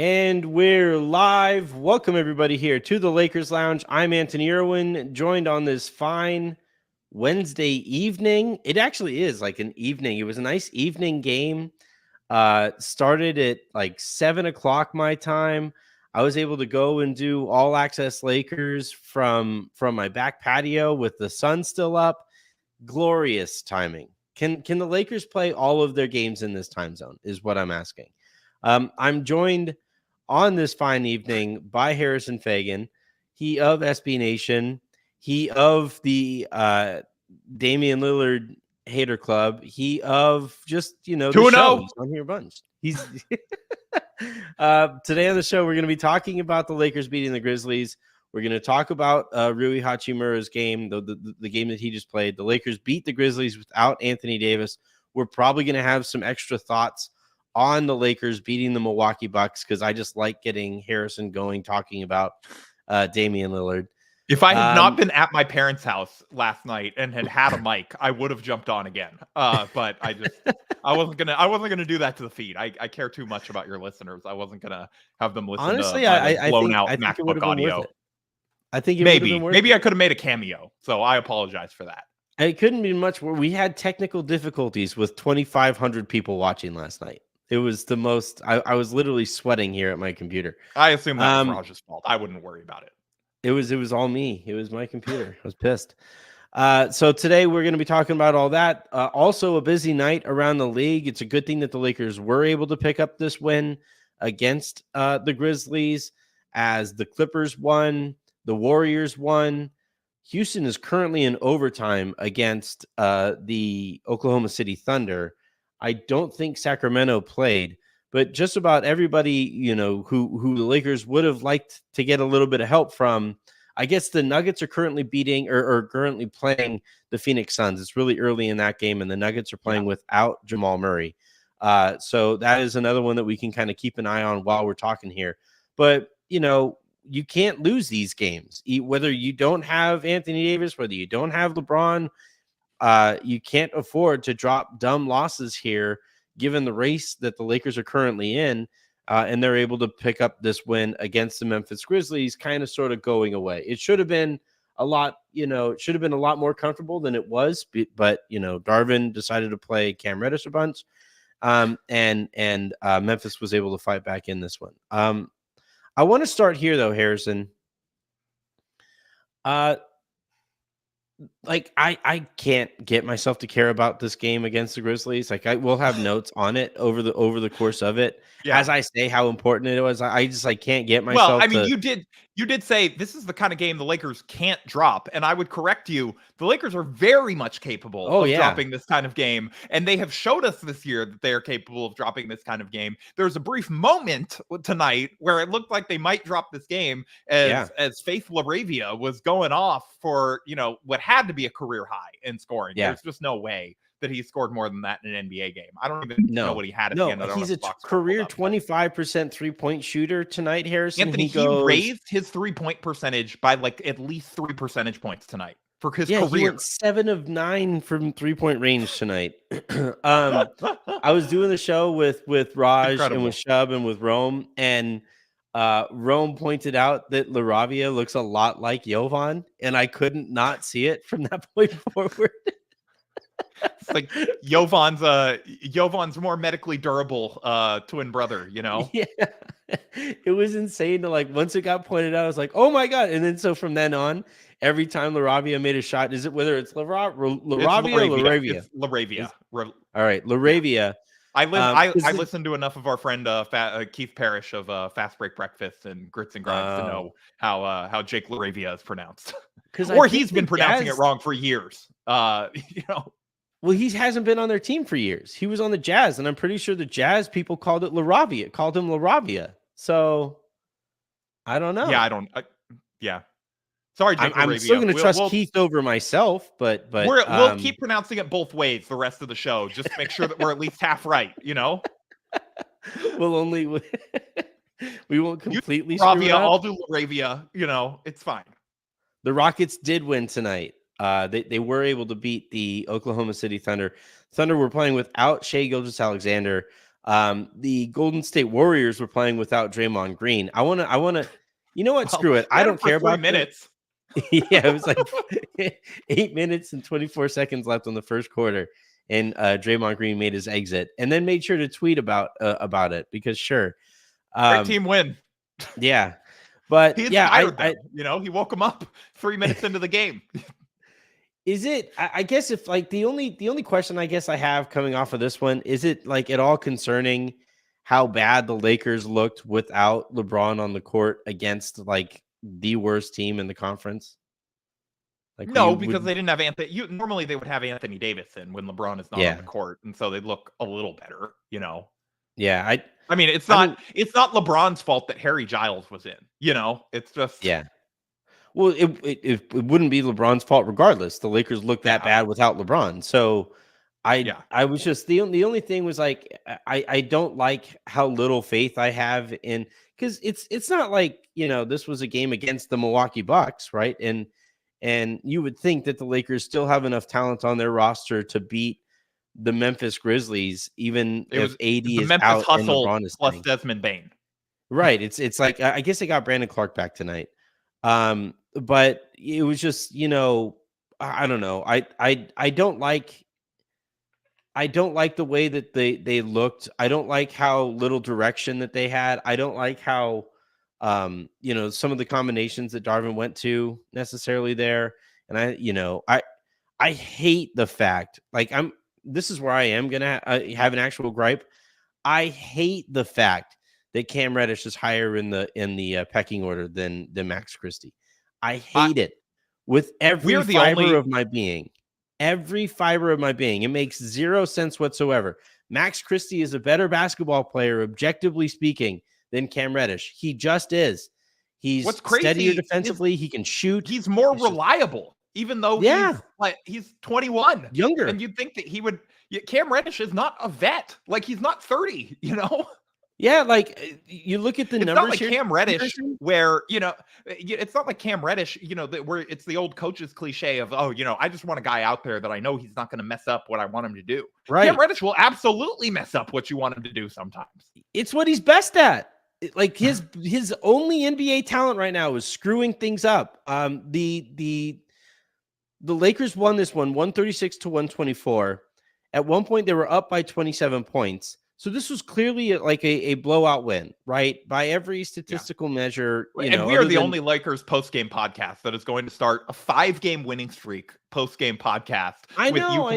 And we're live. Welcome everybody here to the Lakers Lounge. I'm Anthony Irwin, joined on this fine Wednesday evening. It actually is like an evening. It was a nice evening game. Started at like 7 o'clock my time. I was able to go and do all access Lakers from my back patio with the sun still up. Glorious timing. Can the Lakers play all of their games in this time zone is what I'm asking. I'm joined on this fine evening by Harrison Fagan, he of SB Nation, he of the Damian Lillard Hater Club, he of just, the show. He's on here a bunch. He's today on the show, we're going to be talking about the Lakers beating the Grizzlies. We're going to talk about Rui Hachimura's game, the game that he just played. The Lakers beat the Grizzlies without Anthony Davis. We're probably going to have some extra thoughts on the Lakers beating the Milwaukee Bucks because I just like getting Harrison going, talking about Damian Lillard. If I had not been at my parents' house last night and had a mic, I would have jumped on again. But I wasn't gonna do that to the feed. I care too much about your listeners. I wasn't gonna have them listen to blown out MacBook audio. I think maybe I could have made a cameo. So I apologize for that. It couldn't be much more. We had technical difficulties with 2,500 people watching last night. It was the most. I was literally sweating here at my computer. I assume that was Raj's fault. I wouldn't worry about it. It was all me. It was my computer. I was pissed. So today we're going to be talking about all that. Also a busy night around the league. It's a good thing that the Lakers were able to pick up this win against the Grizzlies, as the Clippers won, the Warriors won. Houston is currently in overtime against the Oklahoma City Thunder. I don't think Sacramento played, but just about everybody, who the Lakers would have liked to get a little bit of help from. I guess the Nuggets are currently beating or currently playing the Phoenix Suns. It's really early in that game, and the Nuggets are playing without Jamal Murray. So that is another one that we can kind of keep an eye on while we're talking here. But, you can't lose these games, whether you don't have Anthony Davis, whether you don't have LeBron. You can't afford to drop dumb losses here, given the race that the Lakers are currently in, and they're able to pick up this win against the Memphis Grizzlies, kind of sort of going away. It should have been a lot, it should have been a lot more comfortable than it was, but Darvin decided to play Cam Reddish a bunch, and Memphis was able to fight back in this one. I want to start here though, Harrison. I can't get myself to care about this game against the Grizzlies. Like, I will have notes on it over the course of it. Yeah. As I say how important it was, I can't get myself. Well, I mean, you did say this is the kind of game the Lakers can't drop, and I would correct you. The Lakers are very much capable of dropping this kind of game, and they have showed us this year that they are capable of dropping this kind of game. There was a brief moment tonight where it looked like they might drop this game as Faith LaRavia was going off for what had to be a career high in scoring. Yeah. There's just no way that he scored more than that in an NBA game. I don't even know what he had at the end of the He's a career 25% 3-point shooter tonight, Harrison. Anthony, he raised his 3-point percentage by like at least 3 percentage points tonight for his career. He went 7 of 9 from 3-point range tonight. I was doing the show with Raj and with Shub and with Rome, and Rome pointed out that LaRavia looks a lot like Jovan, and I couldn't not see it from that point forward. It's like Jovan's more medically durable twin brother, Yeah. It was insane to once it got pointed out, I was like, oh my God. And then so from then on, every time LaRavia made a shot, is it whether it's LaRavia or LaRavia? It's LaRavia. All right, LaRavia. I listened to enough of our friend Keith Parrish of Fast Break Breakfast and Grits and Grinds to know how Jake LaRavia is pronounced. Or he's been pronouncing it wrong for years. Well, he hasn't been on their team for years. He was on the Jazz, and I'm pretty sure the Jazz people called him LaRavia. So I don't know. Yeah, I don't. Sorry, Jake I'm still going to trust Keith over myself, but we'll keep pronouncing it both ways the rest of the show. Just make sure that we're at least half right. We won't completely screw it up. I'll do LaRavia. It's fine. The Rockets did win tonight. They were able to beat the Oklahoma City Thunder. Thunder were playing without Shai Gilgeous-Alexander. The Golden State Warriors were playing without Draymond Green. I want to, you know what? Well, screw it. I don't care about 3 minutes. Yeah, it was like 8 minutes and 24 seconds left on the first quarter, and Draymond Green made his exit, and then made sure to tweet about it because sure, great team win. Yeah, but he inspired them. He woke him up 3 minutes into the game. Is it? I guess if like the only question I guess I have coming off of this one is it like at all concerning how bad the Lakers looked without LeBron on the court against like the worst team in the conference? Like no, because they didn't have Anthony. Normally they would have Anthony Davis in when LeBron is not on the court, and so they look a little better. Yeah, I mean, it's not LeBron's fault that Harry Giles was in. It's just Well, it wouldn't be LeBron's fault regardless. The Lakers looked that bad without LeBron. So I was just the only thing was like I don't like how little faith I have in because it's not like this was a game against the Milwaukee Bucks, right? And you would think that the Lakers still have enough talent on their roster to beat the Memphis Grizzlies, even if AD is Memphis out and Hustle LeBron is plus playing. Desmond Bane. Right. It's like I guess they got Brandon Clark back tonight. But it was just, I don't know. I don't like the way that they looked. I don't like how little direction that they had. I don't like how some of the combinations that Darvin went to necessarily there. And I hate the fact this is where I am going to have an actual gripe. I hate the fact that Cam Reddish is higher in the pecking order than Max Christie. I hate it with every fiber of my being. Every fiber of my being. It makes zero sense whatsoever. Max Christie is a better basketball player, objectively speaking, than Cam Reddish. He just is. He's steadier defensively. He can shoot. He's more reliable, even though he's 21. Younger. And you'd think that he would. Cam Reddish is not a vet. Like, he's not 30, Yeah, like you look at the numbers. Not like Cam Reddish, where it's not like Cam Reddish. Where it's the old coach's cliche of, I just want a guy out there that I know he's not going to mess up what I want him to do. Right. Cam Reddish will absolutely mess up what you want him to do sometimes. It's what he's best at. Like his only NBA talent right now is screwing things up. The Lakers won this one 136-124. At one point, they were up by 27 points. So this was clearly like a blowout win, right? By every statistical measure. And we are the only Lakers post-game podcast that is going to start a 5-game winning streak post-game podcast. I know.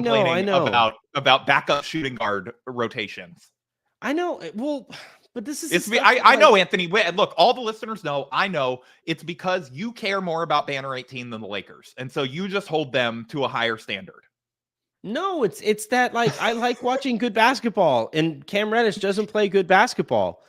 About backup shooting guard rotations. I know. Well, but this is I know, Anthony. Look, all the listeners know. I know it's because you care more about Banner 18 than the Lakers, and so you just hold them to a higher standard. No, it's that like I like watching good basketball, and Cam Reddish doesn't play good basketball.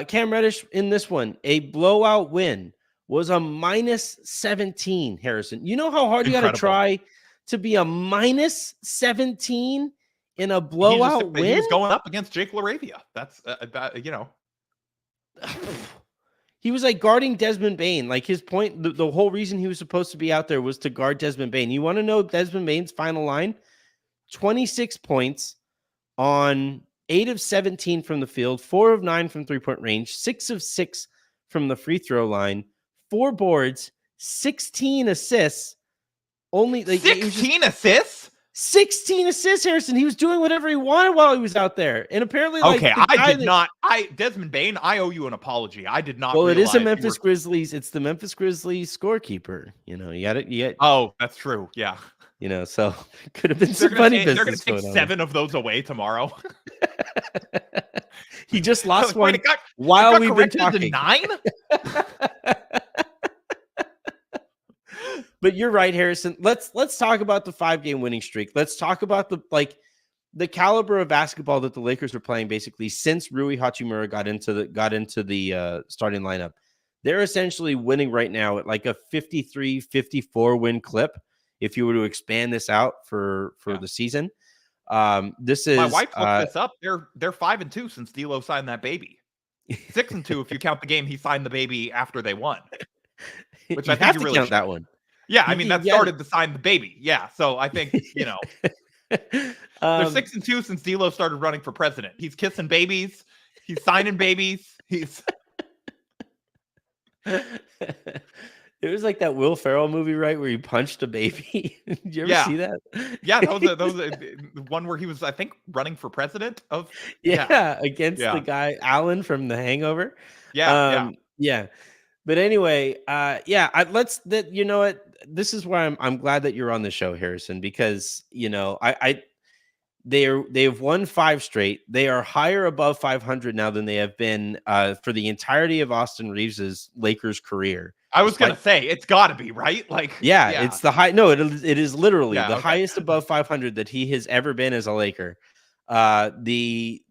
Cam Reddish in this one, a blowout win, was a minus 17, Harrison. You know how hard you got to try to be a minus 17 in a blowout win? He was going up against Jake LaRavia. That's, He was like guarding Desmond Bane. Like his point, the whole reason he was supposed to be out there was to guard Desmond Bane. You want to know Desmond Bane's final line? 26 points on 8 of 17 from the field, 4 of 9 from three-point range, 6 of 6 from the free throw line, 4 boards, 16 assists. Only like 16 assists? 16 assists, Harrison. He was doing whatever he wanted while he was out there. And apparently, Desmond Bane, I owe you an apology. I did not. Well, it is a Memphis Grizzlies. It's the Memphis Grizzlies scorekeeper. You got it. Oh, that's true. Yeah. So could have been some funny business. They're going to take 7 of those away tomorrow. He just lost one while we've been talking. To 9? But you're right, Harrison. Let's talk about the 5-game winning streak. Let's talk about the caliber of basketball that the Lakers are playing basically since Rui Hachimura got into the starting lineup. They're essentially winning right now at like a 53-54 win clip. If you were to expand this out for the season, this is my wife looked this up. They're 5-2 since D'Lo signed that baby. 6-2 if you count the game he signed the baby after they won. Which I think have you to really count that one. Yeah, I mean that started to sign the baby. Yeah, so I think They're 6-2 since D'Lo started running for president. He's kissing babies. He's signing babies. He's. It was like that Will Ferrell movie, right, where he punched a baby. Did you ever see that? Yeah, that was the one where he was, I think, running for president of. Against the guy Alan from The Hangover. Yeah. But anyway, you know what? This is why I'm glad that you're on the show, Harrison, because they have won 5 straight. They are higher above 500 now than they have been for the entirety of Austin Reeves's Lakers career. I was going to say, it's got to be, right? Like, it's the high. No, it is literally the highest above 500 that he has ever been as a Laker. I think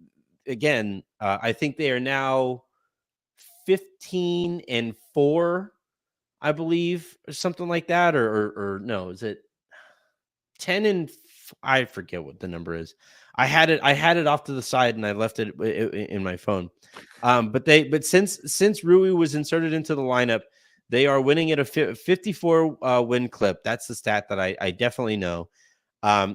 they are now 15-4, I believe, or something like that. Or no, is it 10 I forget what the number is. I had it off to the side and I left it in my phone. But since Rui was inserted into the lineup, they are winning at a 54 win clip. That's the stat that I definitely know.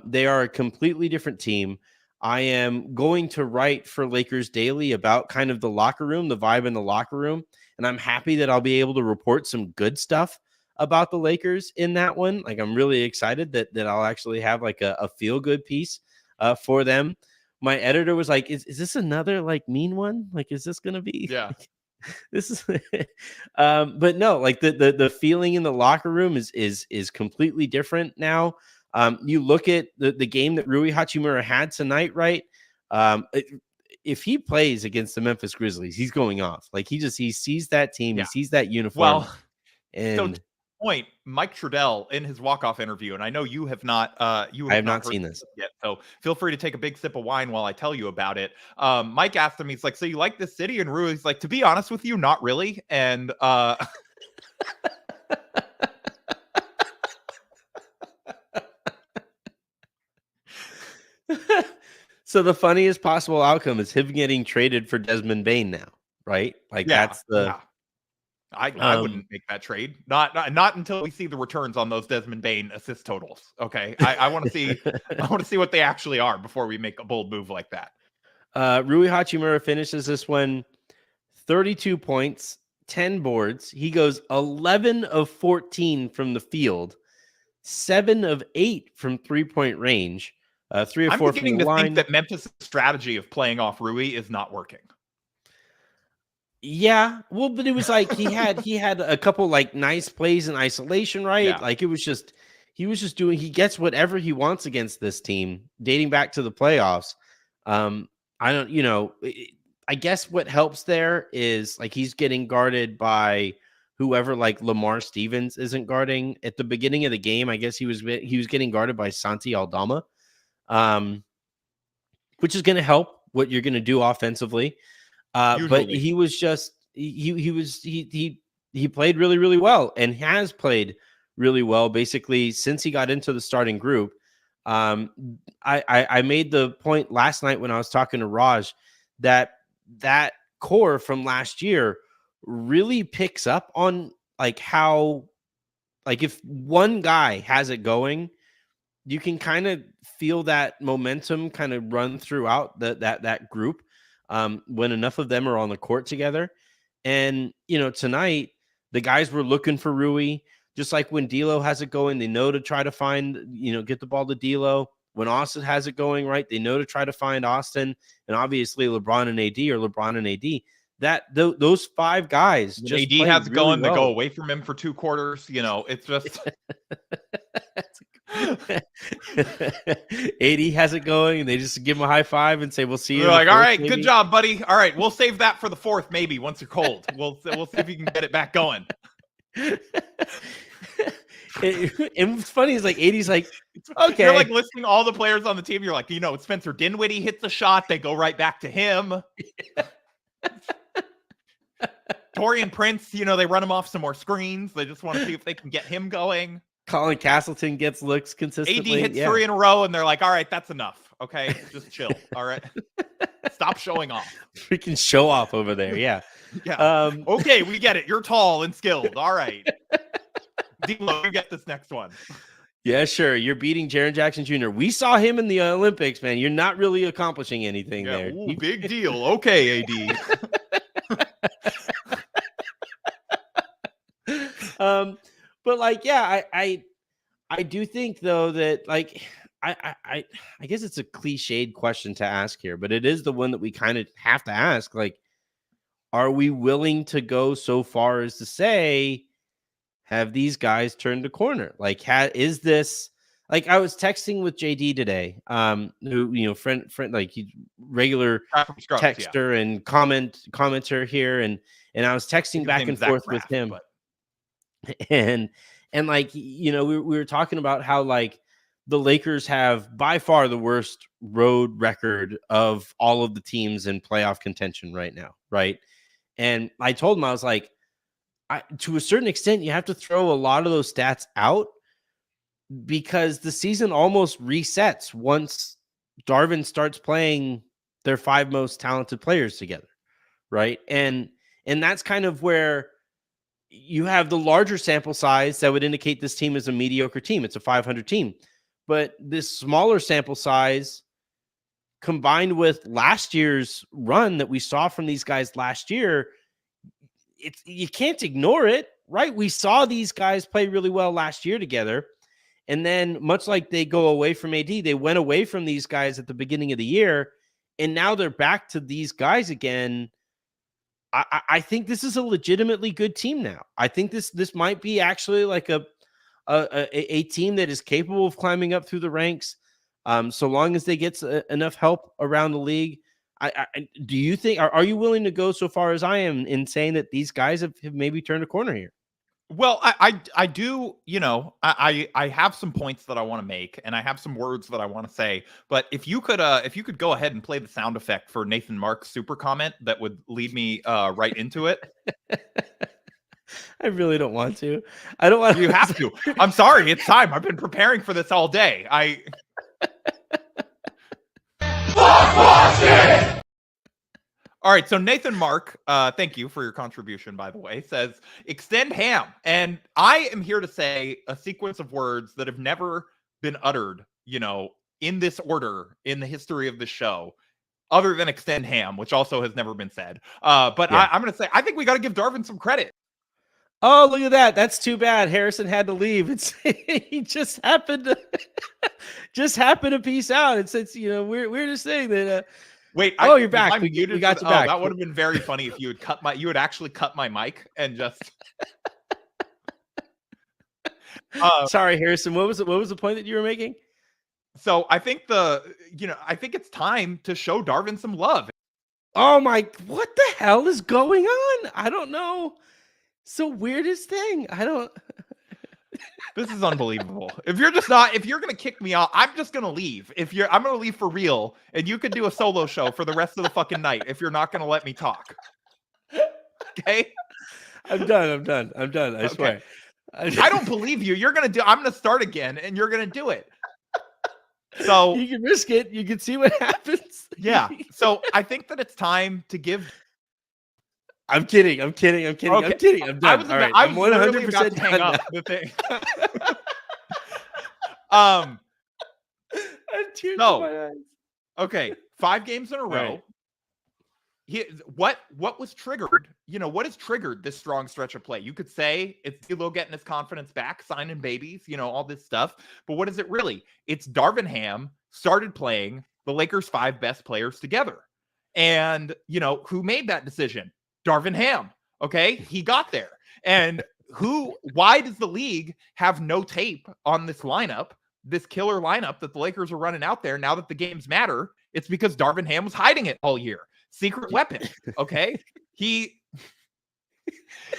They are a completely different team. I am going to write for Lakers Daily about kind of the locker room, the vibe in the locker room. And I'm happy that I'll be able to report some good stuff about the Lakers in that one. Like, I'm really excited that I'll actually have like a feel good piece for them. My editor was like, is this another like mean one? Like, is this going to be? Yeah. This is but no, like the feeling in the locker room is completely different now. You look at the game that Rui Hachimura had tonight, right? If he plays against the Memphis Grizzlies, he's going off. Like, he sees that team, he sees that uniform. Well, and so to the point, Mike Trudell in his walk-off interview, and I know you have not I have not seen this yet, so feel free to take a big sip of wine while I tell you about it. Mike asked him, he's like, so you like this city? And Rui's like, to be honest with you, not really. And so the funniest possible outcome is him getting traded for Desmond Bane now, right? Like, that's the. Yeah. I wouldn't make that trade. Not until we see the returns on those Desmond Bane assist totals. Okay, I want to see. I want to see what they actually are before we make a bold move like that. Rui Hachimura finishes this one 32 points, 10 boards. He goes 11 of 14 from the field, 7 of 8 from 3-point range, 3 or 4 from the line. I'm beginning to think that Memphis' strategy of playing off Rui is not working. Yeah, well, but it was like he had a couple like nice plays in isolation, right? Yeah. Like, he was just he gets whatever he wants against this team, dating back to the playoffs. I guess what helps there is like he's getting guarded by whoever like Lamar Stevens isn't guarding at the beginning of the game. I guess he was getting guarded by Santi Aldama, which is going to help what you're going to do offensively. But he was just he played really, really well and has played really well basically since he got into the starting group. I made the point last night when I was talking to Raj that core from last year really picks up on like how, like, if one guy has it going, you can kind of feel that momentum kind of run throughout that group. When enough of them are on the court together. And, tonight, the guys were looking for Rui, just like when D'Lo has it going, they know to try to find, get the ball to D'Lo. When Austin has it going, right, they know to try to find Austin. And obviously LeBron and AD are LeBron and AD. Those 5 guys just AD has it going, well. They go away from him for 2 quarters. It's just... AD has it going, and they just give him a high five and say, "We'll see you." They're like, "All right, good job, buddy. All right, we'll save that for the 4th, maybe once you're cold. We'll see if you can get it back going." And what's funny is like AD's like, okay, you're like listing all the players on the team. You're like, Spencer Dinwiddie hits a shot, they go right back to him. Taurean Prince, they run him off some more screens. They just want to see if they can get him going. Colin Castleton gets looks consistently. AD hits 3 in a row, and they're like, all right, that's enough. Okay, just chill. All right. Stop showing off. Freaking show off over there. Yeah. Yeah. Okay, we get it. You're tall and skilled. All right. D'Lo, you get this next one. Yeah, sure. You're beating Jaren Jackson Jr. We saw him in the Olympics, man. You're not really accomplishing anything there. Ooh, big deal. Okay, AD. But like, yeah, I do think though that like I guess it's a cliched question to ask here, but it is the one that we kind of have to ask. Like, are we willing to go so far as to say, have these guys turned a corner? Like, is this like I was texting with JD today, who friend like he's regular texter and commenter here, and I was texting back and forth with him, and like we were talking about how like the Lakers have by far the worst road record of all of the teams in playoff contention right now, right? And I told him, I was like, to a certain extent, you have to throw a lot of those stats out because the season almost resets once Darvin starts playing their 5 most talented players together, right? And that's kind of where you have the larger sample size that would indicate this team is a mediocre team. It's a 500 team. But this smaller sample size combined with last year's run that we saw from these guys last year, you can't ignore it, right? We saw these guys play really well last year together. And then much like they go away from AD, they went away from these guys at the beginning of the year. And now they're back to these guys again. I think this is a legitimately good team now. I think this might be actually like a team that is capable of climbing up through the ranks, so long as they get enough help around the league. Do you think, are you willing to go so far as I am in saying that these guys have maybe turned a corner here? Well, I do, I have some points that I want to make, and I have some words that I want to say. But if you could go ahead and play the sound effect for Nathan Mark's super comment, that would lead me right into it. I really don't want to. I don't want. You have to. I'm sorry. It's time. I've been preparing for this all day. All right, so Nathan Mark, thank you for your contribution, by the way, says, extend Ham. And I am here to say a sequence of words that have never been uttered, in this order in the history of the show, other than extend Ham, which also has never been said. But yeah. I'm going to say, I think we got to give Darvin some credit. Oh, look at that. That's too bad. Harrison had to leave. He just happened to peace out. It's we're just saying that wait, you're back. We got you back. That would have been very funny if you had actually cut my mic and just sorry, Harrison. What was the point that you were making? So I think I think it's time to show Darvin some love. Oh my, what the hell is going on? I don't know. So weirdest thing. I don't. This is unbelievable. If you're going to kick me out, I'm just going to leave. I'm going to leave for real, and you could do a solo show for the rest of the fucking night if you're not going to let me talk. Okay? I'm done. I swear. I don't believe you. I'm going to start again, and you're going to do it. So you can risk it. You can see what happens. Yeah. So I think that it's time to give. I'm kidding. Okay. I'm done. I'm 100% to hang up the thing. Tears in my eyes. Okay, 5 games in a row. Right. What was triggered? What has triggered this strong stretch of play? You could say it's D'Lo getting his confidence back, signing babies, all this stuff. But what is it really? It's Darvin Ham started playing the Lakers' 5 best players together. And, who made that decision? Darvin Ham. Okay. He got there. And why does the league have no tape on this lineup, this killer lineup that the Lakers are running out there now that the games matter? It's because Darvin Ham was hiding it all year. Secret weapon. Okay. He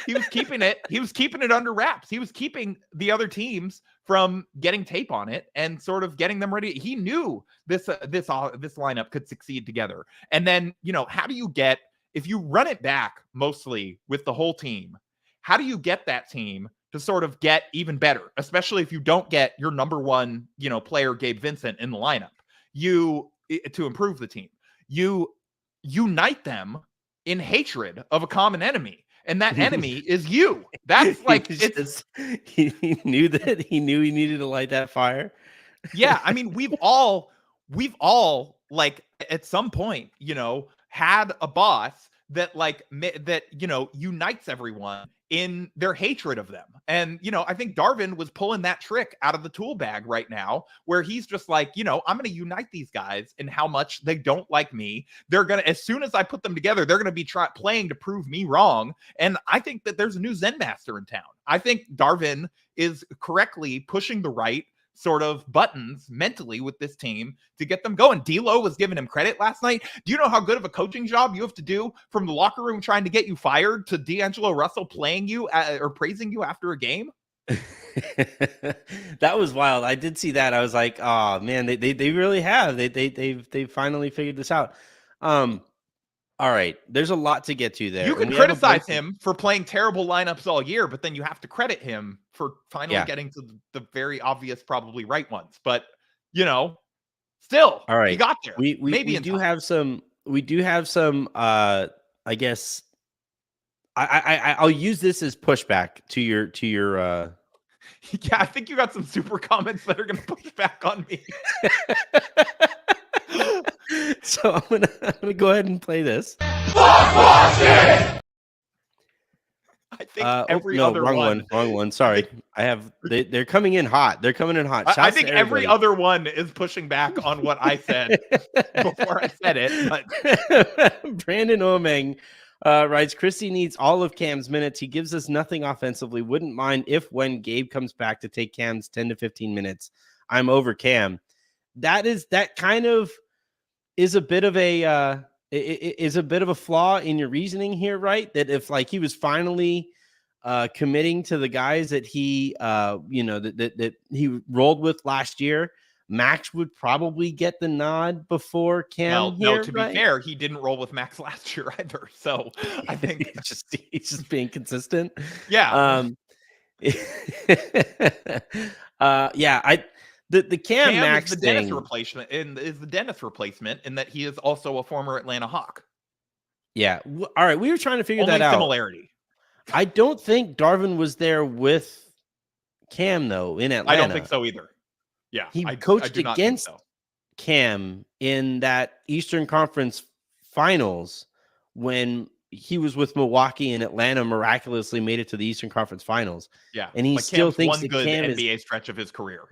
was keeping it. He was keeping it under wraps. He was keeping the other teams from getting tape on it and sort of getting them ready. He knew this lineup could succeed together. And then, how do you get, if you run it back mostly with the whole team, how do you get that team to sort of get even better, especially if you don't get your number one, player, Gabe Vincent, in the lineup? To improve the team, you unite them in hatred of a common enemy. and that enemy is you. That's like he knew he needed to light that fire. Yeah, I mean, we've all like at some point, had a boss that that unites everyone in their hatred of them. And I think Darvin was pulling that trick out of the tool bag right now, where he's just like, I'm going to unite these guys in how much they don't like me. They're going to, as soon as I put them together, they're going to be playing to prove me wrong. And I think that there's a new Zen master in town. I think Darvin is correctly pushing the right sort of buttons mentally with this team to get them going. D'Lo was giving him credit last night. Do you know how good of a coaching job you have to do from the locker room trying to get you fired to D'Angelo Russell playing you or praising you after a game? That was wild. I did see that. I was like, oh man, they really have. They've finally figured this out. All right, there's a lot to get to there. You can criticize him for playing terrible lineups all year, but then you have to credit him for finally getting to the very obvious, probably right ones. But still, all right, he got there. We do have some. We do have some. I guess I'll use this as pushback to your. Yeah, I think you got some super comments that are going to push back on me. So I'm gonna go ahead and play this. I think every other wrong one. Sorry, they're coming in hot. They're coming in hot. I think every other one is pushing back on what I said before I said it. But Brandon Omeng writes, Christie needs all of Cam's minutes. He gives us nothing offensively. Wouldn't mind if when Gabe comes back to take Cam's 10 to 15 minutes. I'm over Cam. That kind of is a bit of a flaw in your reasoning here, right? That if he was finally committing to the guys that he that he rolled with last year, Max would probably get the nod before Cam. Well, no, to be fair, he didn't roll with Max last year either. So I think he's just being consistent. Yeah. The Cam Max is the Dennis replacement, and is the Dennis replacement in that he is also a former Atlanta Hawk. Yeah. All right. We were trying to figure that out. Similarity. I don't think Darvin was there with Cam though in Atlanta. I don't think so either. Yeah. He coached against Cam in that Eastern Conference Finals when he was with Milwaukee and Atlanta miraculously made it to the Eastern Conference Finals. Yeah. And he still thinks that good Cam NBA stretch of his career.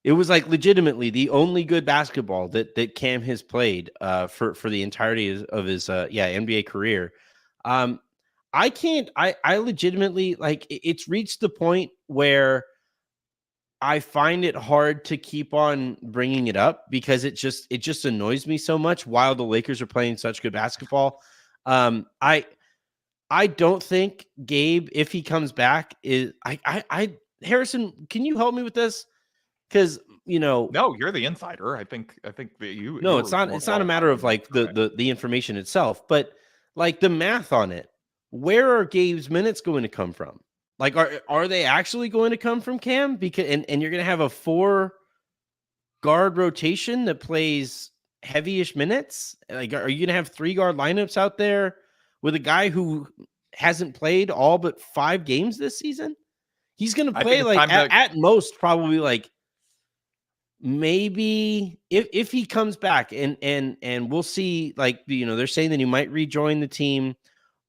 It was legitimately the only good basketball that Cam has played for the entirety of his NBA career. I legitimately it's reached the point where I find it hard to keep on bringing it up because it just annoys me so much while the Lakers are playing such good basketball. I don't think Gabe, if he comes back, is Harrison, can you help me with this? Because no, you're the insider. I think that you. No, it's not a matter of the information itself, but the math on it. Where are Gabe's minutes going to come from? Are they actually going to come from Cam? Because and you're going to have a 4 guard rotation that plays heavy-ish minutes. Are you going to have 3 guard lineups out there with a guy who hasn't played all but 5 games this season? He's going to play at most probably maybe if he comes back and we'll see, they're saying that he might rejoin the team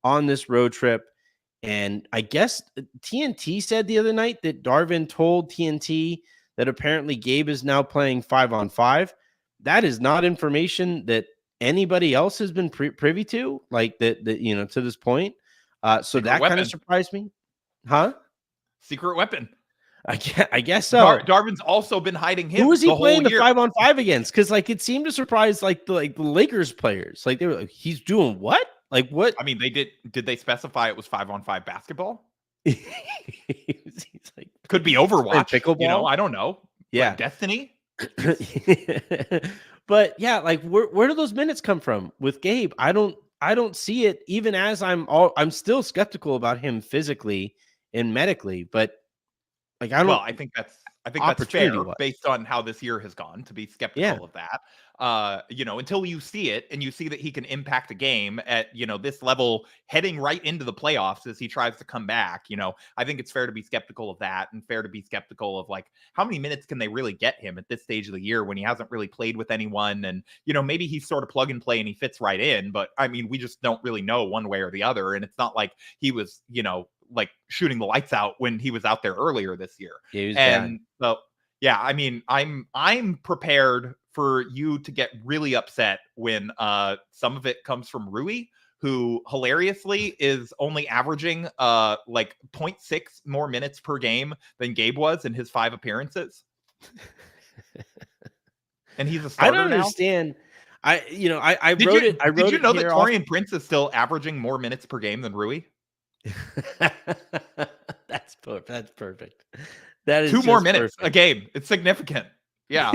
on this road trip. And I guess TNT said the other night that Darvin told TNT that apparently Gabe is now playing 5-on-5. That is not information that anybody else has been privy to, to this point. So that kind of surprised me. Huh? Secret weapon. I guess so. Darvin's also been hiding him. Who was he playing the 5-on-5 against? Because it seemed to surprise the Lakers players. They were like, he's doing what? What? I mean, they did they specify it was 5-on-5 basketball? He's could be Overwatch. Pickleball. I don't know. Yeah, Destiny. But yeah, where do those minutes come from with Gabe? I don't see it. Even as I'm still skeptical about him physically and medically, but I don't. Well, I think I think that's fair based on how this year has gone, to be skeptical of that. Until you see it and you see that he can impact a game at, this level heading right into the playoffs as he tries to come back, I think it's fair to be skeptical of that and fair to be skeptical of like, how many minutes can they really get him at this stage of the year when he hasn't really played with anyone? And, maybe he's sort of plug and play and he fits right in, but I mean, we just don't really know one way or the other. And it's not like he was, like shooting the lights out when he was out there earlier this year. Yeah, he was bad. So, yeah, I mean, I'm prepared for you to get really upset when some of it comes from Rui, who hilariously is only averaging like 0.6 more minutes per game than Gabe was in his 5 appearances. And he's a starter now. I don't understand. I wrote it. Did you know that Taurean Prince is still averaging more minutes per game than Rui? That's perfect. That is 2 more minutes a game. It's significant. Yeah.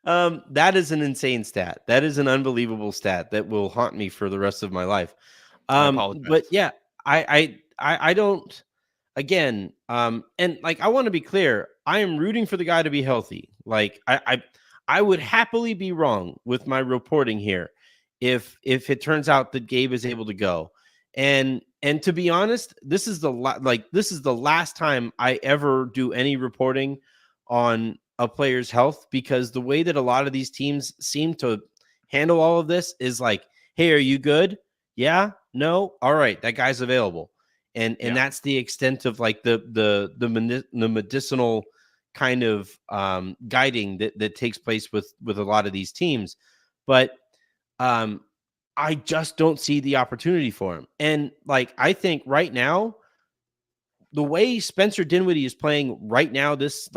That is an insane stat. That is an unbelievable stat that will haunt me for the rest of my life. But yeah, I don't. Again, and like I want to be clear, I am rooting for the guy to be healthy. Like I would happily be wrong with my reporting here if it turns out that Gabe is able to go. And to be honest, this is the last time I ever do any reporting on a player's health, because the way that a lot of these teams seem to handle all of this is like, hey, are you good? Yeah, no, all right, that guy's available. And that's the extent of like the medicinal kind of guiding that takes place with a lot of these teams. But I just don't see the opportunity for him. And like, I think right now, the way Spencer Dinwiddie is playing right now, this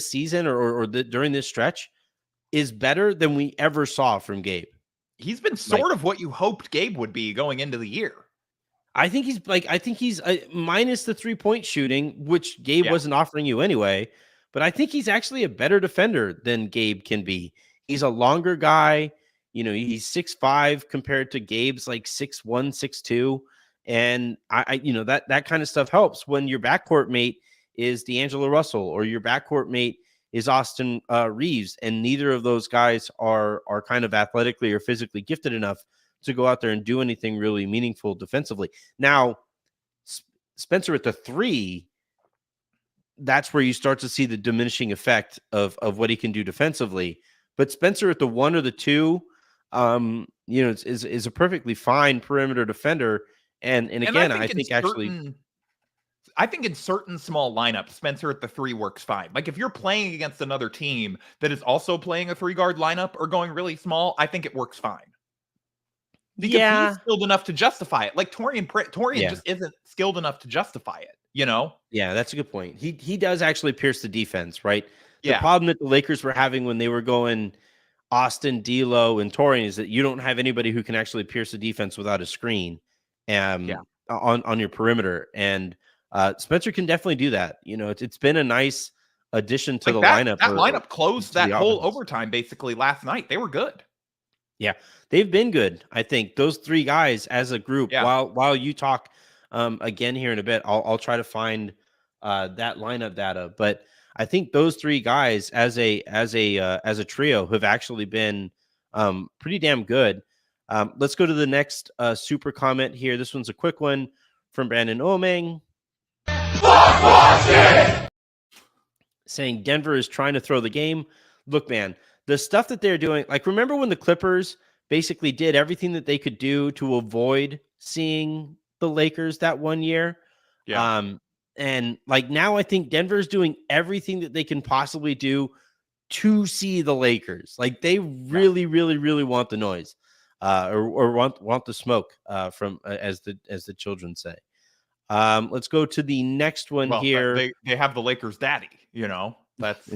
season or during this stretch, is better than we ever saw from Gabe. He's been sort of what you hoped Gabe would be going into the year. I think he's minus the 3-point shooting, which Gabe wasn't offering you anyway. But I think he's actually a better defender than Gabe can be. He's a longer guy. He's 6'5" compared to Gabe's like 6'1", 6'2". And I that kind of stuff helps when your backcourt mate is D'Angelo Russell or your backcourt mate is Austin Reeves, and neither of those guys are kind of athletically or physically gifted enough to go out there and do anything really meaningful defensively. Now, Spencer at the 3, that's where you start to see the diminishing effect of what he can do defensively. But Spencer at the 1 or the 2, is a perfectly fine perimeter defender. And again, I think in certain small lineups, Spencer at the 3 works fine. Like if you're playing against another team that is also playing a 3-guard lineup or going really small, I think it works fine. Because he's skilled enough to justify it. Like Taurean just isn't skilled enough to justify it, Yeah, that's a good point. He does actually pierce the defense, right? The problem that the Lakers were having when they were going Austin, D'Lo, and Taurean is that you don't have anybody who can actually pierce the defense without a screen on your perimeter. And Spencer can definitely do that. It's been a nice addition to the lineup. That lineup closed that whole overtime basically last night. They were good. Yeah, they've been good. I think those 3 guys as a group. While you talk again here in a bit, I'll try to find that lineup data. But I think those 3 guys as a trio have actually been pretty damn good. Let's go to the next super comment here. This one's a quick one from Brandon Omeng. Saying Denver is trying to throw the game. Look, man, the stuff that they're doing, like remember when the Clippers basically did everything that they could do to avoid seeing the Lakers that one year? Yeah. And like now I think Denver's doing everything that they can possibly do to see the Lakers. Like they really, really, really want the noise. Or want the smoke from as the children say. Let's go to the next one here. They have the Lakers daddy, That's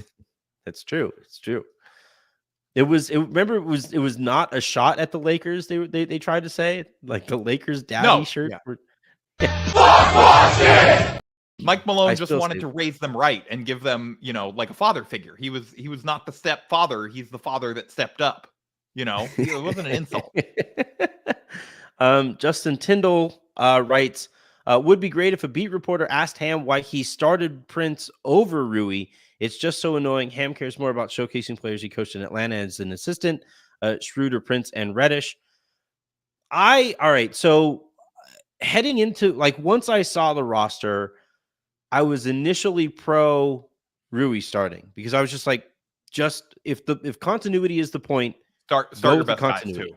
that's true. It's true. It was not a shot at the Lakers. They tried to say like the Lakers daddy shirt. Mike Malone just wanted to raise them right and give them, like a father figure. He was not the stepfather. He's the father that stepped up. It wasn't an insult. Justin Tyndall writes, Would be great if a beat reporter asked Ham why he started Prince over Rui. It's just so annoying. Ham cares more about showcasing players he coached in Atlanta as an assistant. Schroeder, Prince, and Reddish. All right. So heading into, like, once I saw the roster, I was initially pro Rui starting because I was just like, if continuity is the point, start your best guys too.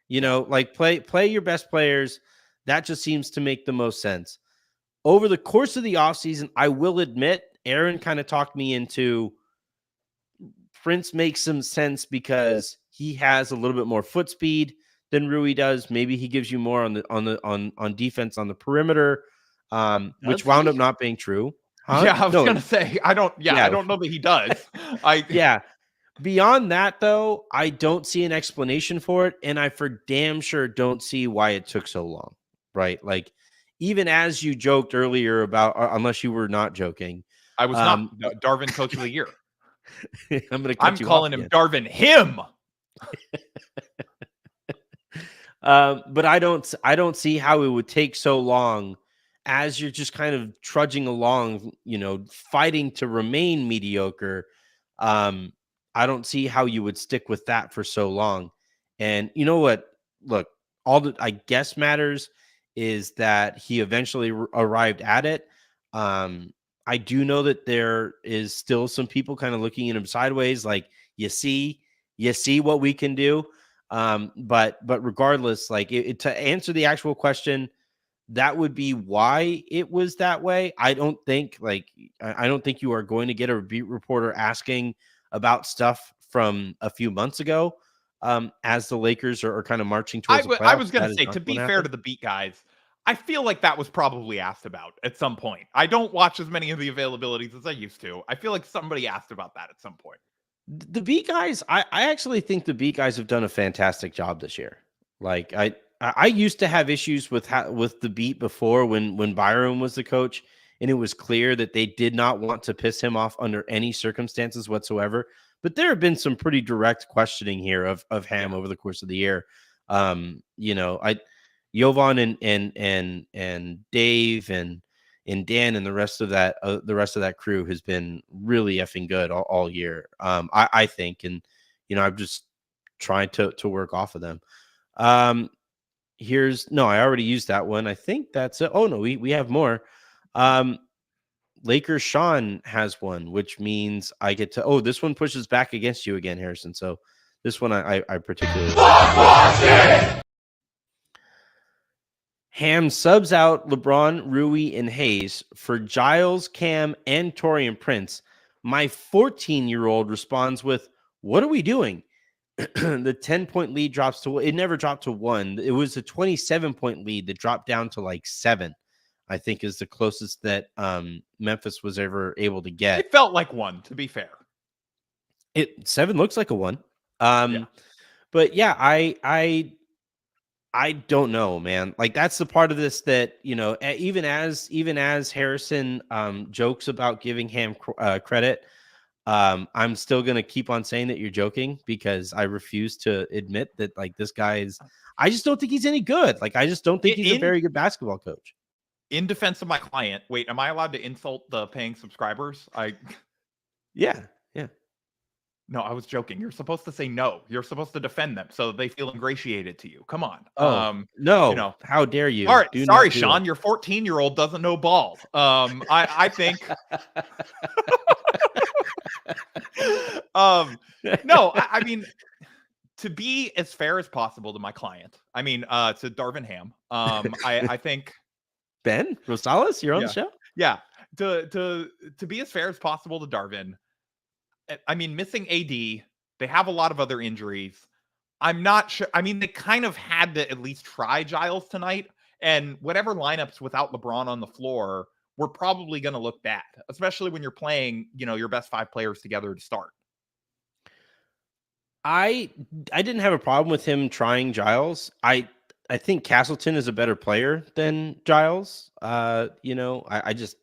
You know, like play your best players. That just seems to make the most sense. Over the course of the offseason, I will admit, Aaron kind of talked me into Prince makes some sense because he has a little bit more foot speed than Rui does. Maybe he gives you more on defense on the perimeter, which wound up not being true. Huh? Yeah, I was gonna say I don't know that he does. Yeah. Beyond that, though, I don't see an explanation for it, and I for damn sure don't see why it took so long. Right? Like, even as you joked earlier about, unless you were not joking, I was not. Darvin Coach of the Year. I'm calling him Darvin Ham. But I don't see how it would take so long as you're just kind of trudging along, you know, fighting to remain mediocre. I don't see how you would stick with that for so long. And you know what? Look, all that I guess matters is that he eventually arrived at it. I do know that there is still some people kind of looking at him sideways, like, you see what we can do. But regardless, like, to answer the actual question, that would be why it was that way. I don't think you are going to get a beat reporter asking about stuff from a few months ago, as the Lakers are kind of marching towards the playoffs. I was going to say, to be fair to the beat guys, I feel like that was probably asked about at some point. I don't watch as many of the availabilities as I used to. I feel like somebody asked about that at some point. The beat guys, I actually think the beat guys have done a fantastic job this year. Like, I used to have issues with the beat before when Byron was the coach, and it was clear that they did not want to piss him off under any circumstances whatsoever. But there have been some pretty direct questioning here of Ham over the course of the year. You know, Jovan and Dave and Dan and the rest of that crew has been really effing good all year. I think, and you know, I'm just trying to work off of them. I already used that one. I think that's it. Oh no, we have more. Lakers Sean has one, which means I get to. Oh, this one pushes back against you again, Harrison. So this one I particularly like. Ham subs out LeBron, Rui, and Hayes for Giles, Cam, and Taurean Prince. My 14-year-old responds with, "What are we doing?" The 10-point lead drops to, it never dropped to 1. It was a 27-point lead that dropped down to like 7, I think, is the closest that Memphis was ever able to get. It felt like 1, to be fair. 7 looks like a 1. But yeah, I don't know, man. Like, that's the part of this that, you know, even as Harrison jokes about giving Ham credit, I'm still going to keep on saying that you're joking, because I refuse to admit that, like, this guy is, I just don't think he's any good. Like, I just don't think he's a very good basketball coach. In defense of my client, wait, am I allowed to insult the paying subscribers? Yeah. No, I was joking. You're supposed to say no. You're supposed to defend them so they feel ingratiated to you. Come on. No. You know, how dare you? All right. Sorry, Sean. Your 14-year-old doesn't know ball. I think. No, I mean, to be as fair as possible to my client. I mean, to Darvin Ham. I think. Ben Rosales, you're on the show. Yeah. To be as fair as possible to Darvin. I mean, missing AD, they have a lot of other injuries. I'm not sure. I mean, they kind of had to at least try Giles tonight, and whatever lineups without LeBron on the floor were probably going to look bad, especially when you're playing, you know, your best 5 players together to start. I didn't have a problem with him trying Giles. I think Castleton is a better player than Giles. You know, I just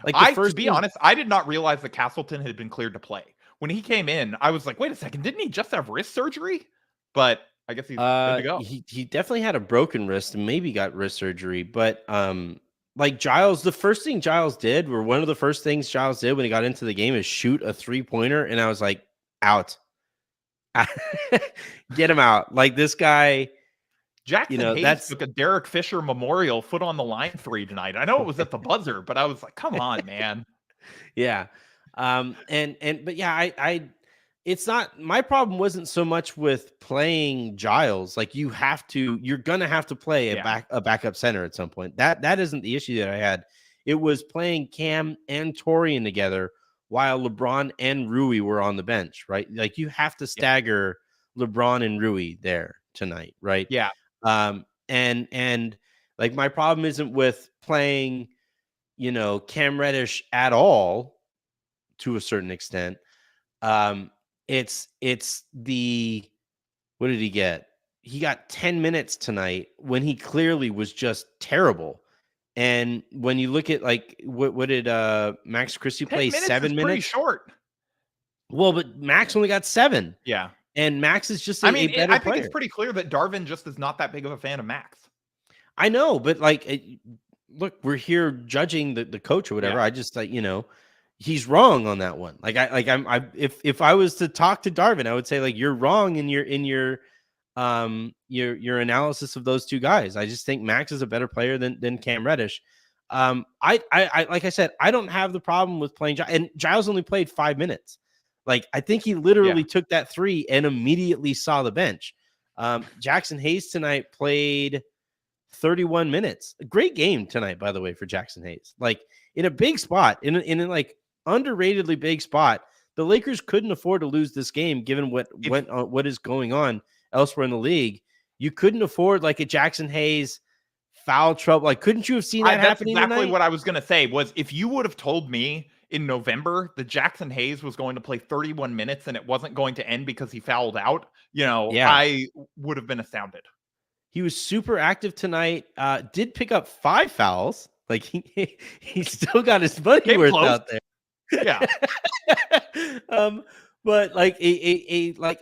like, to be honest, I did not realize that Castleton had been cleared to play. When he came in, I was like, wait a second, didn't he just have wrist surgery? But I guess he's good to go. He definitely had a broken wrist and maybe got wrist surgery, but like Giles, the first thing Giles did, or one of the first things Giles did when he got into the game, is shoot a 3-pointer, and I was like, out. Get him out. Like, this guy, Jackson Hayes that's took a Derek Fisher Memorial foot on the line 3 tonight. I know it was at the buzzer, but I was like, come on, man. Yeah. But yeah, it's not, my problem wasn't so much with playing Giles. Like, you're gonna have to play a backup center at some point. That isn't the issue that I had. It was playing Cam and Torian together while LeBron and Rui were on the bench, right? Like, you have to stagger LeBron and Rui there tonight, right? Yeah. And like, my problem isn't with playing, Cam Reddish at all, to a certain extent. It's the, what did he get? He got 10 minutes tonight when he clearly was just terrible. And when you look at, like, what did Max Christie play? 7 minutes? Pretty short. Well, but Max only got 7. Yeah. And Max is just a better player. I think it's pretty clear that Darvin just is not that big of a fan of Max. I know, but like, look, we're here judging the coach or whatever. Yeah. I just, like, he's wrong on that one. Like, if I was to talk to Darvin, I would say, like, you're wrong in your analysis of those two guys. I just think Max is a better player than Cam Reddish. I like I said, I don't have the problem with playing and Giles only played 5 minutes. Like, I think he literally took that 3 and immediately saw the bench. Jackson Hayes tonight played 31 minutes. A great game tonight, by the way, for Jackson Hayes. Like, in a big spot, in a like underratedly big spot. The Lakers couldn't afford to lose this game, given what is going on elsewhere in the league. You couldn't afford, like, a Jackson Hayes foul trouble. Like, couldn't you have seen that happening? That's exactly tonight? What I was going to say was, if you would have told me in November that Jackson Hayes was going to play 31 minutes and it wasn't going to end because he fouled out, I would have been astounded. He was super active tonight. Did pick up 5 fouls. Like, he still got his money worth out there. Yeah. But like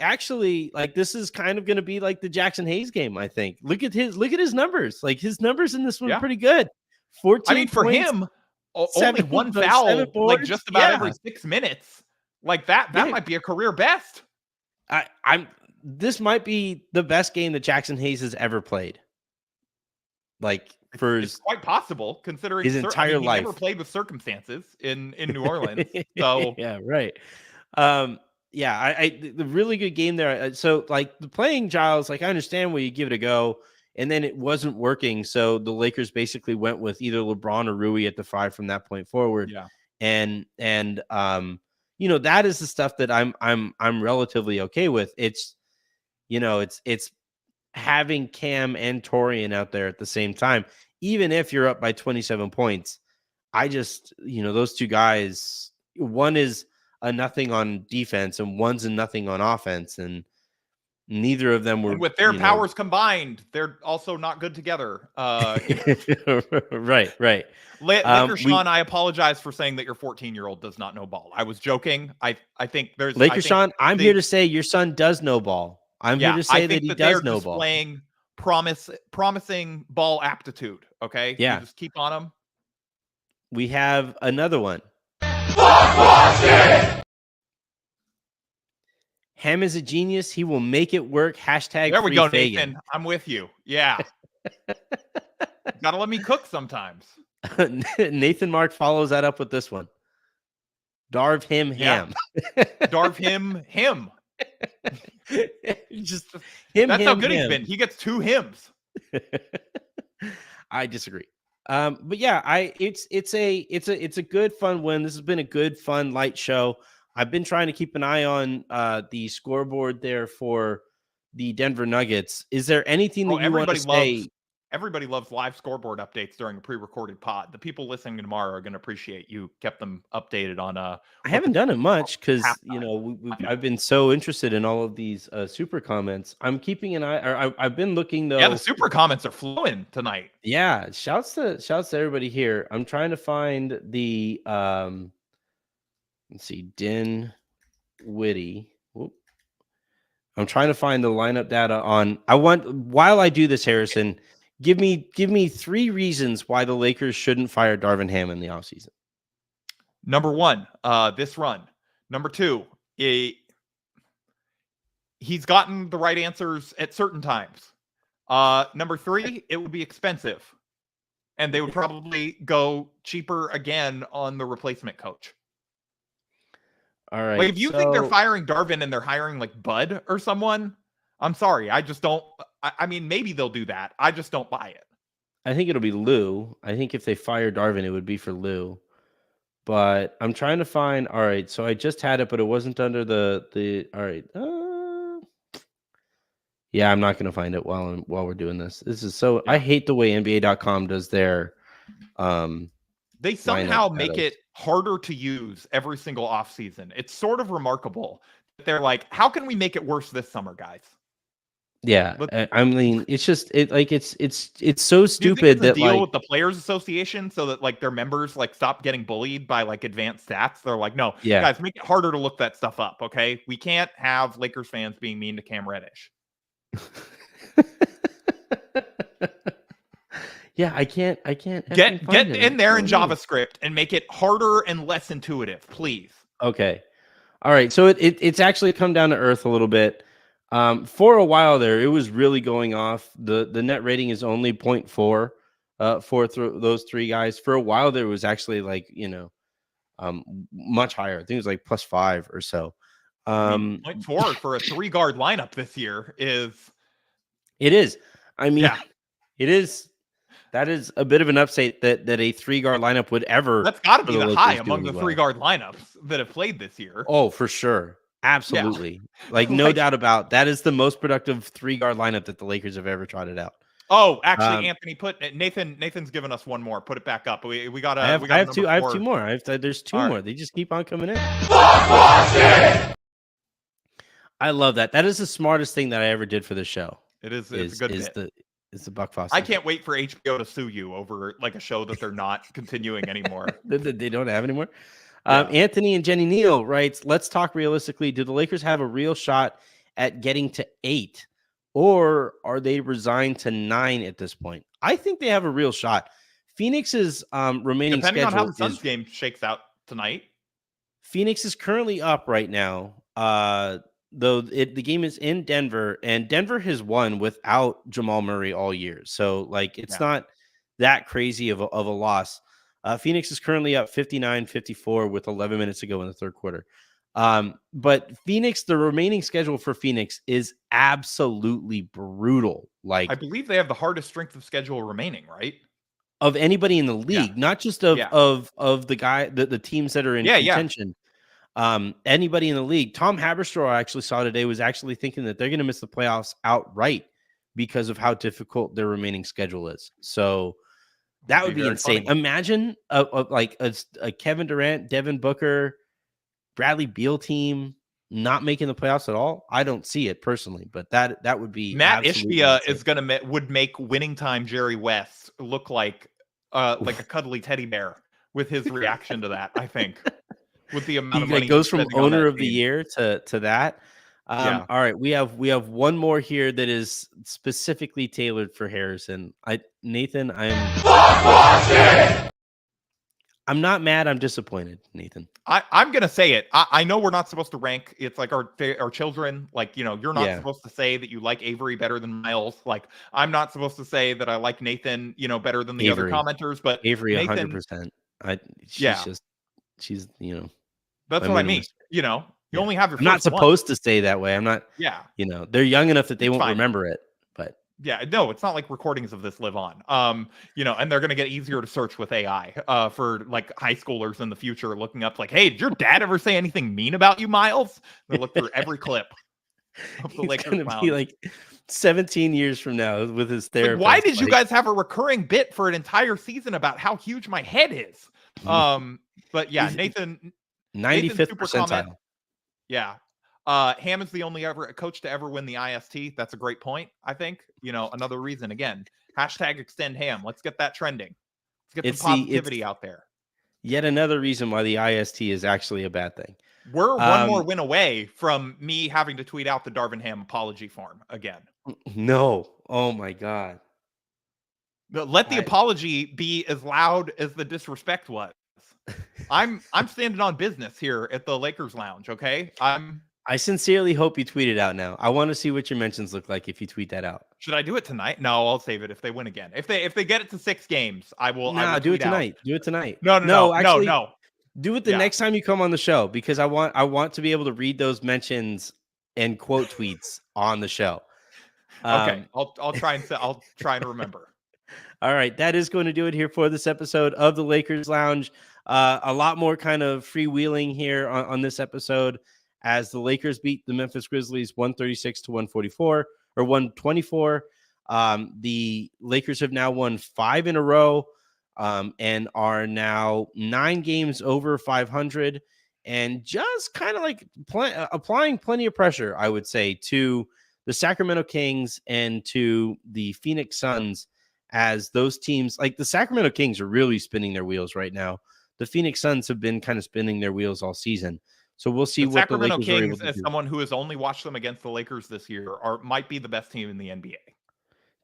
actually, like, this is kind of going to be like the Jackson Hayes game, I think. Look at his numbers. Like, his numbers in this one are pretty good. 14 for points, him, only 1 foul, like, just about every 6 minutes. Like, that might be a career best. This might be the best game that Jackson Hayes has ever played. Like, it's quite possible, considering his entire life. He never played with circumstances in New Orleans. So yeah, right. The really good game there. So, like, the playing Giles, like, I understand where you give it a go, and then it wasn't working. So the Lakers basically went with either LeBron or Rui at the 5 from that point forward. Yeah. And that is the stuff that I'm relatively okay with. It's, it's having Cam and Torian out there at the same time, even if you're up by 27 points. I just, those two guys, one is a nothing on defense and one's a nothing on offense, and neither of them were. And with their powers combined, they're also not good together. Right. Laker Sean, I apologize for saying that your 14-year-old does not know ball. I was joking. I think there's Laker Sean. I'm here to say your son does know ball. I'm here to say that he does know ball. Displaying promising ball aptitude. Okay. Yeah. You just keep on them. We have another one. Ham is a genius. He will make it work. Hashtag there we go, Fagan. Nathan. I'm with you. Yeah. Gotta let me cook sometimes. Nathan Mark follows that up with this one. Darv him ham. Darv him. Just him. That's him, how good him. he's been. He gets 2 hymns. I disagree. But yeah, it's a good fun win. This has been a good fun light show. I've been trying to keep an eye on the scoreboard there for the Denver Nuggets. Is there anything that you want to say? Everybody loves live scoreboard updates during a pre-recorded pod. The people listening tomorrow are going to appreciate you kept them updated on. I haven't done it much because I've been so interested in all of these super comments. I'm keeping an eye. I've been looking though. Yeah, the super comments are flowing tonight. Yeah, shouts to everybody here. I'm trying to find the let's see, Dinwiddie. I'm trying to find the lineup data on. While I do this, Harrison, Give me 3 reasons why the Lakers shouldn't fire Darvin Ham in the offseason. Number 1, this run. Number 2, he's gotten the right answers at certain times. Number 3, it would be expensive. And they would probably go cheaper again on the replacement coach. All right. Like, if you think they're firing Darvin and they're hiring like Bud or someone, I'm sorry. I just don't. I mean, maybe they'll do that. I just don't buy it. I think it'll be Lou. I think if they fire Darvin, it would be for Lou. But I'm trying to find. All right. So I just had it, but it wasn't under the. All right. Yeah, I'm not going to find it while we're doing this. This is so. Yeah. I hate the way NBA.com does their. They somehow make it harder to use every single offseason. It's sort of remarkable. They're like, how can we make it worse this summer, guys? Yeah, I mean, it's just it's so stupid that deal with the Players Association so that like their members like stop getting bullied by like advanced stats. They're like, no, guys, make it harder to look that stuff up. Okay, we can't have Lakers fans being mean to Cam Reddish. Yeah, I can't get in there in JavaScript and make it harder and less intuitive, please. Okay, all right. So it's actually come down to earth a little bit. For a while there, it was really going off. The net rating is only 0.4 for those 3 guys. For a while there, it was actually like, much higher. I think it was like +5 or so. 0.4 for a 3-guard lineup this year is. It is. I mean, it is. That is a bit of an upset that a 3-guard lineup would ever. That's got to be the high among the 3-guard lineups that have played this year. Oh, for sure. Absolutely. Yeah. Like, no doubt about that is the most productive 3-guard lineup that the Lakers have ever trotted out. Oh, actually, Anthony, Nathan's given us one more. Put it back up. We got I have 2 more. There's 2 more. They just keep on coming in. I love that. That is the smartest thing that I ever did for the show. It is. It's a good bit. It's the Buck Foster. I can't wait for HBO to sue you over like a show that they're not continuing anymore. They don't have anymore. Anthony and Jenny Neal writes, let's talk realistically. Do the Lakers have a real shot at getting to 8, or are they resigned to 9 at this point? I think they have a real shot. Phoenix's remaining depending schedule on how the Suns game shakes out tonight. Phoenix is currently up right now. Though the game is in Denver, and Denver has won without Jamal Murray all year. So like it's not that crazy of a loss. Phoenix is currently up 59-54 with 11 minutes to go in the third quarter. But Phoenix, the remaining schedule for Phoenix is absolutely brutal. Like, I believe they have the hardest strength of schedule remaining, right? Of anybody in the league, not just of the teams that are in contention. Anybody in the league. Tom Haberstroh, I actually saw today, was actually thinking that they're going to miss the playoffs outright because of how difficult their remaining schedule is. So that would be insane. Funny. Imagine a Kevin Durant, Devin Booker, Bradley Beal team not making the playoffs at all. I don't see it personally, but that would be. Matt Ishbia would make winning time Jerry West look like a cuddly teddy bear with his reaction to that. I think. With the amount of money goes from owner of the year to that. All right, we have one more here that is specifically tailored for Harrison. Nathan, I'm not mad. I'm disappointed, Nathan. I'm gonna say it. I know we're not supposed to rank. It's like our children. Like, you're not supposed to say that you like Avery better than Miles. Like, I'm not supposed to say that I like Nathan, better than the other commenters. But Avery, 100%. She's That's what I mean. You only have your. I'm not supposed to stay that way. I'm not. Yeah. They're young enough that they won't remember it. But no, it's not like recordings of this live on. And they're gonna get easier to search with AI. For like high schoolers in the future, looking up like, hey, did your dad ever say anything mean about you, Miles? They look through every clip of the Lakers. Be like 17 years from now with his therapist. Like, why did you guys have a recurring bit for an entire season about how huge my head is? But yeah, Nathan. 95th percentile. Yeah. Ham is the only coach to ever win the IST. That's a great point, I think. Another reason, again, #extend Ham. Let's get that trending. Let's get some positivity out there. Yet another reason why the IST is actually a bad thing. We're one more win away from me having to tweet out the Darvin Ham apology form again. No. Oh, my God. Let the apology be as loud as the disrespect was. I'm standing on business here at the Lakers Lounge, okay? I sincerely hope you tweet it out now. I want to see what your mentions look like if you tweet that out. Should I do it tonight? No, I'll save it if they win again. If they get it to 6 games, I will. No, do it tonight. Do it tonight. No. Actually, do it the next time you come on the show, because I want to be able to read those mentions and quote tweets on the show. Okay, I'll try and remember. All right, that is going to do it here for this episode of the Lakers Lounge. A lot more kind of freewheeling here on this episode as the Lakers beat the Memphis Grizzlies 136-144 or 124. The Lakers have now won 5 in a row and are now 9 games over 500 and just kind of like applying plenty of pressure, I would say, to the Sacramento Kings and to the Phoenix Suns, as those teams, like the Sacramento Kings, are really spinning their wheels right now. The Phoenix Suns have been kind of spinning their wheels all season. So we'll see what the Lakers are able to do. As someone who has only watched them against the Lakers this year, might be the best team in the NBA.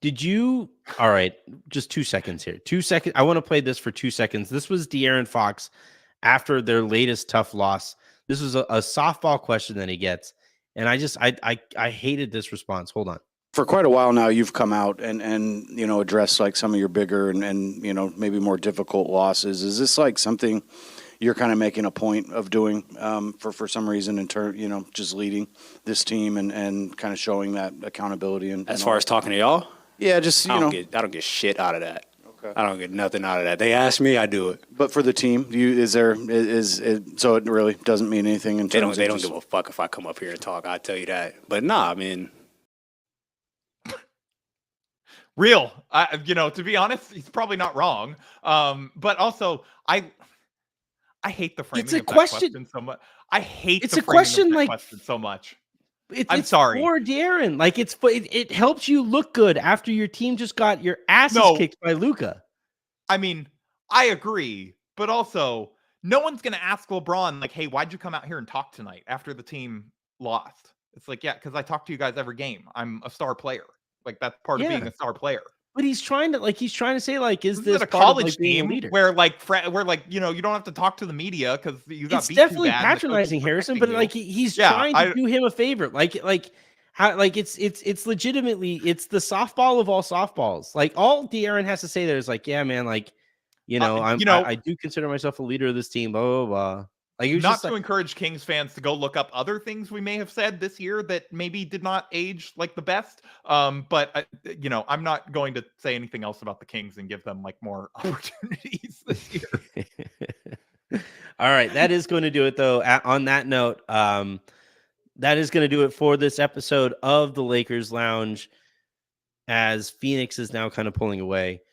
Did you? All right, just 2 seconds here. 2 seconds. I want to play this for 2 seconds. This was De'Aaron Fox after their latest tough loss. This was a softball question that he gets. And I hated this response. Hold on. For quite a while now, you've come out and addressed like some of your bigger and maybe more difficult losses. Is this like something you're kind of making a point of doing for some reason in turn, just leading this team and kind of showing that accountability? And as far as talking to y'all? Yeah, just, I don't get shit out of that. Okay. I don't get nothing out of that. They ask me, I do it. But for the team, so it really doesn't mean anything in terms They don't give a fuck if I come up here and talk. I tell you that. But nah, I mean, real. To be honest, he's probably not wrong. But also, I hate the framing of that question so much. I hate the framing of that question so much. I'm sorry. For De'Aaron, like it helps you look good after your team just got your asses kicked by Luka. I mean, I agree, but also no one's gonna ask LeBron like, "Hey, why'd you come out here and talk tonight after the team lost?" It's like, yeah, because I talk to you guys every game. I'm a star player. Like that's part of being a star player. But he's trying to say like, is this a college team where you don't have to talk to the media because you got beat too bad. It's definitely patronizing Harrison, but like he's trying to do him a favor. It's legitimately it's the softball of all softballs. Like all De'Aaron has to say there is like, yeah, man, like I do consider myself a leader of this team. Blah blah blah. Like, not to encourage Kings fans to go look up other things we may have said this year that maybe did not age like the best. But I'm not going to say anything else about the Kings and give them like more opportunities this year. All right, that is going to do it though. On that note, that is going to do it for this episode of the Lakers Lounge, as Phoenix is now kind of pulling away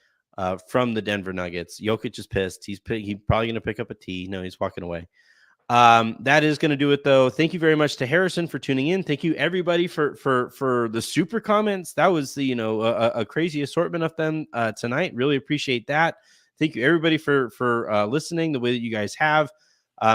from the Denver Nuggets. Jokic is pissed. He's probably going to pick up a tee. No, he's walking away. That is going to do it though. Thank you very much to Harrison for tuning in. Thank you everybody for the super comments. That was a crazy assortment of them tonight. Really appreciate that. Thank you everybody for listening the way that you guys have.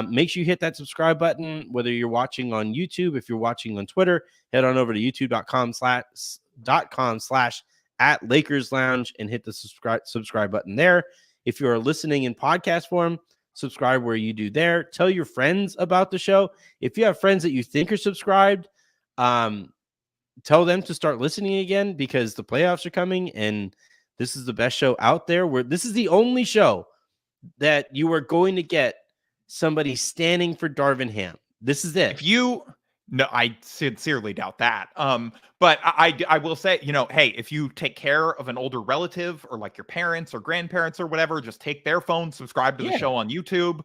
Make sure you hit that subscribe button, whether you're watching on YouTube. If you're watching on Twitter, head on over to youtube.com/@Lakers Lounge and hit the subscribe button there. If you are listening in podcast form, subscribe where you do there. Tell your friends about the show. If you have friends that you think are subscribed, tell them to start listening again, because the playoffs are coming and this is the best show out there. This is the only show that you are going to get somebody standing for Darvin Ham. This is it. No, I sincerely doubt that. But I will say, hey, if you take care of an older relative or like your parents or grandparents or whatever, just take their phone, subscribe to the show on YouTube,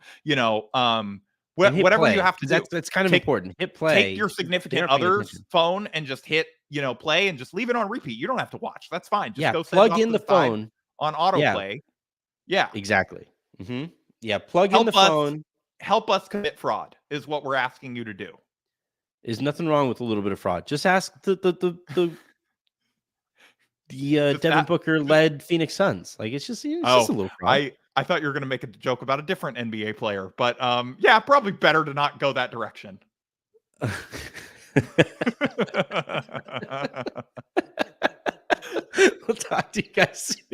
whatever play. You have to do. That's kind of important. Hit play. Take your significant other's phone and just hit, play and just leave it on repeat. You don't have to watch. That's fine. Just go plug in the phone on autoplay. Yeah, exactly. Mm-hmm. Yeah, plug in the phone. Help us commit fraud is what we're asking you to do. There's nothing wrong with a little bit of fraud. Just ask the Devin Booker led Phoenix Suns. Like it's just a little fraud. I thought you were going to make a joke about a different NBA player, but probably better to not go that direction. We'll talk to you guys soon.